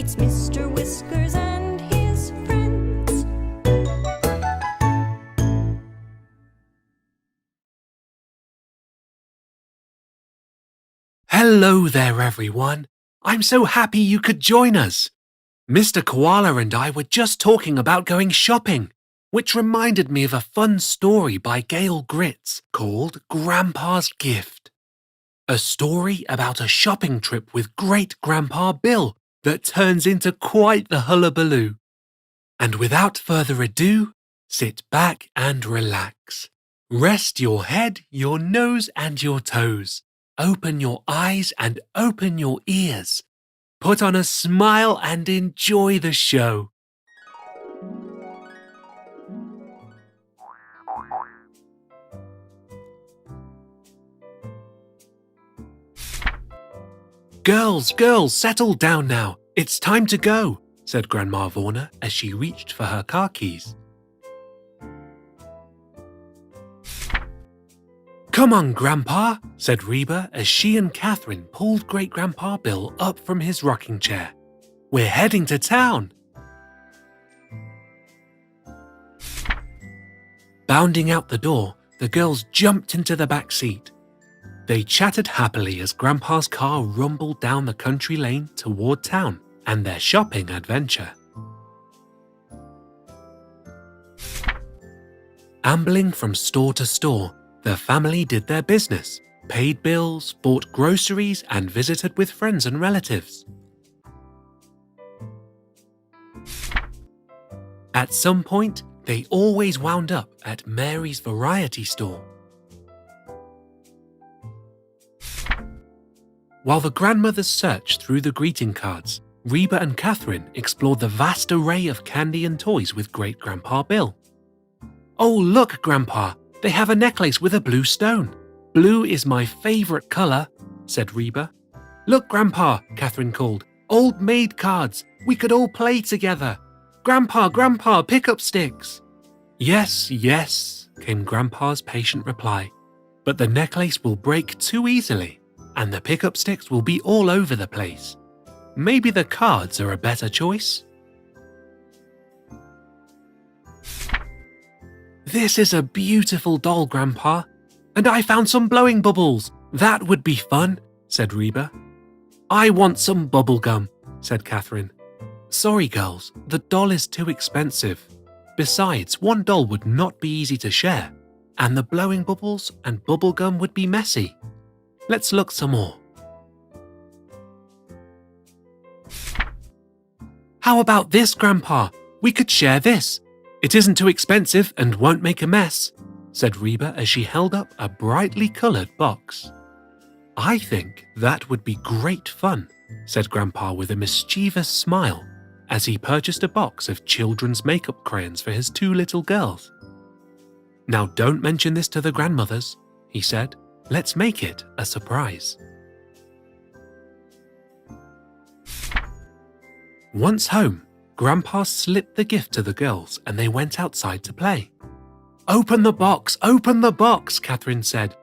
It's Mr. Whiskers and his friends. Hello there, everyone. I'm so happy you could join us. Mr. Koala and I were just talking about going shopping, which reminded me of a fun story by Gail called Grandpa's Gift. A story about a shopping trip with Great-Grandpa Bill that turns into quite the hullabaloo. And without further ado, sit back and relax. Rest your head, your nose and your toes. Open your eyes and open your ears. Put on a smile and enjoy the show. Girls, settle down now. It's time to go, said Grandma Warner as she reached for her car keys. Come on, Grandpa, said Reba as she and Catherine pulled Great-Grandpa Bill up from his rocking chair. We're heading to town. Bounding out the door, the girls jumped into the back seat. They chatted happily as Grandpa's car rumbled down the country lane toward town and their shopping adventure. Ambling from store to store, the family did their business, paid bills, bought groceries, and visited with friends and relatives. At some point, they always wound up at Mary's variety store. While the grandmothers searched through the greeting cards, Reba and Catherine explored the vast array of candy and toys with Great-Grandpa Bill. Oh, look, Grandpa! They have a necklace with a blue stone. Blue is my favorite color, said Reba. Look, Grandpa, Catherine called. Old maid cards. We could all play together. Grandpa, pick up sticks. Yes, came Grandpa's patient reply. But the necklace will break too easily, and the pick-up sticks will be all over the place. Maybe the cards are a better choice? This is a beautiful doll, Grandpa. And I found some blowing bubbles. That would be fun, said Reba. I want some bubble gum, said Catherine. Sorry, girls, the doll is too expensive. Besides, one doll would not be easy to share, and the blowing bubbles and bubble gum would be messy. Let's look some more. How about this, Grandpa? We could share this. It isn't too expensive and won't make a mess, said Reba as she held up a brightly coloured box. I think that would be great fun, said Grandpa with a mischievous smile as he purchased a box of children's makeup crayons for his 2 little girls. Now don't mention this to the grandmothers, he said. Let's make it a surprise. Once home, Grandpa slipped the gift to the girls and they went outside to play. Open the box, Catherine said.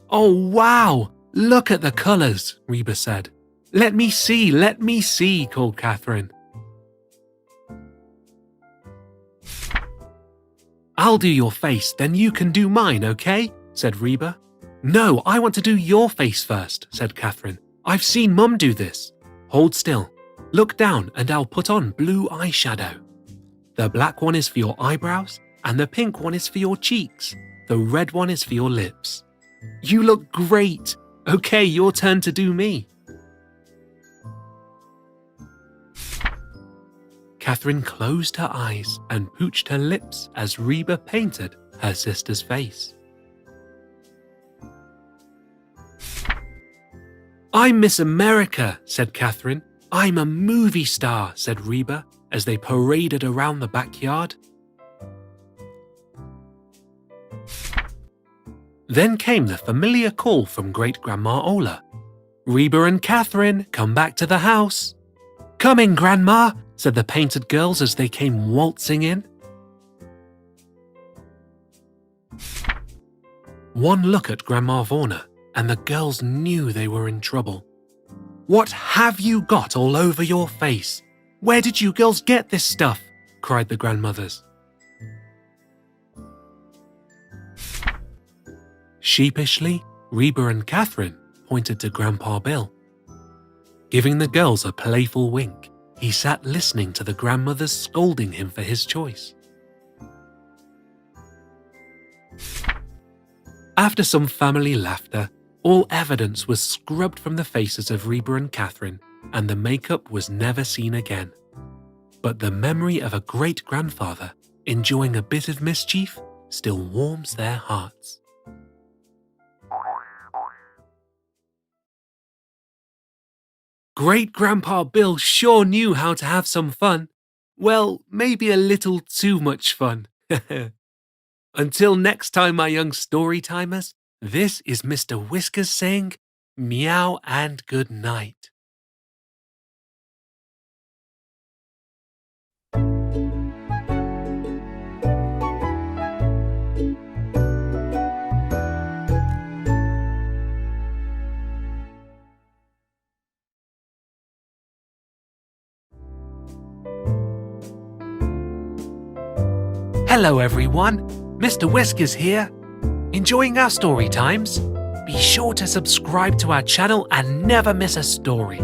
Oh, wow! Look at the colours, Reba said. Let me see, called Catherine. I'll do your face, then you can do mine, okay? Said Reba. No, I want to do your face first, said Catherine. I've seen Mum do this. Hold still. Look down and I'll put on blue eyeshadow. The black one is for your eyebrows and the pink one is for your cheeks. The red one is for your lips. You look great. Okay, your turn to do me. Catherine closed her eyes and pooched her lips as Reba painted her sister's face. I'm Miss America, said Catherine. I'm a movie star, said Reba as they paraded around the backyard. Then came the familiar call from Great-Grandma Ola. Reba and Catherine, come back to the house. Coming, Grandma, said the painted girls as they came waltzing in. One look at Grandma Warner, and the girls knew they were in trouble. What have you got all over your face? Where did you girls get this stuff? Cried the grandmothers. Sheepishly, Reba and Catherine pointed to Grandpa Bill. Giving the girls a playful wink, he sat listening to the grandmothers scolding him for his choice. After some family laughter, all evidence was scrubbed from the faces of Reba and Catherine, and the makeup was never seen again. But the memory of a great-grandfather enjoying a bit of mischief still warms their hearts. Great-Grandpa Bill sure knew how to have some fun. Well, maybe a little too much fun. Until next time, my young story-timers, this is Mr. Whiskers saying meow and good night. Hello everyone, Mr. Whiskers here. Enjoying our story times? Be sure to subscribe to our channel and never miss a story.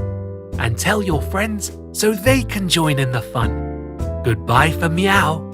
And tell your friends so they can join in the fun. Goodbye for meow.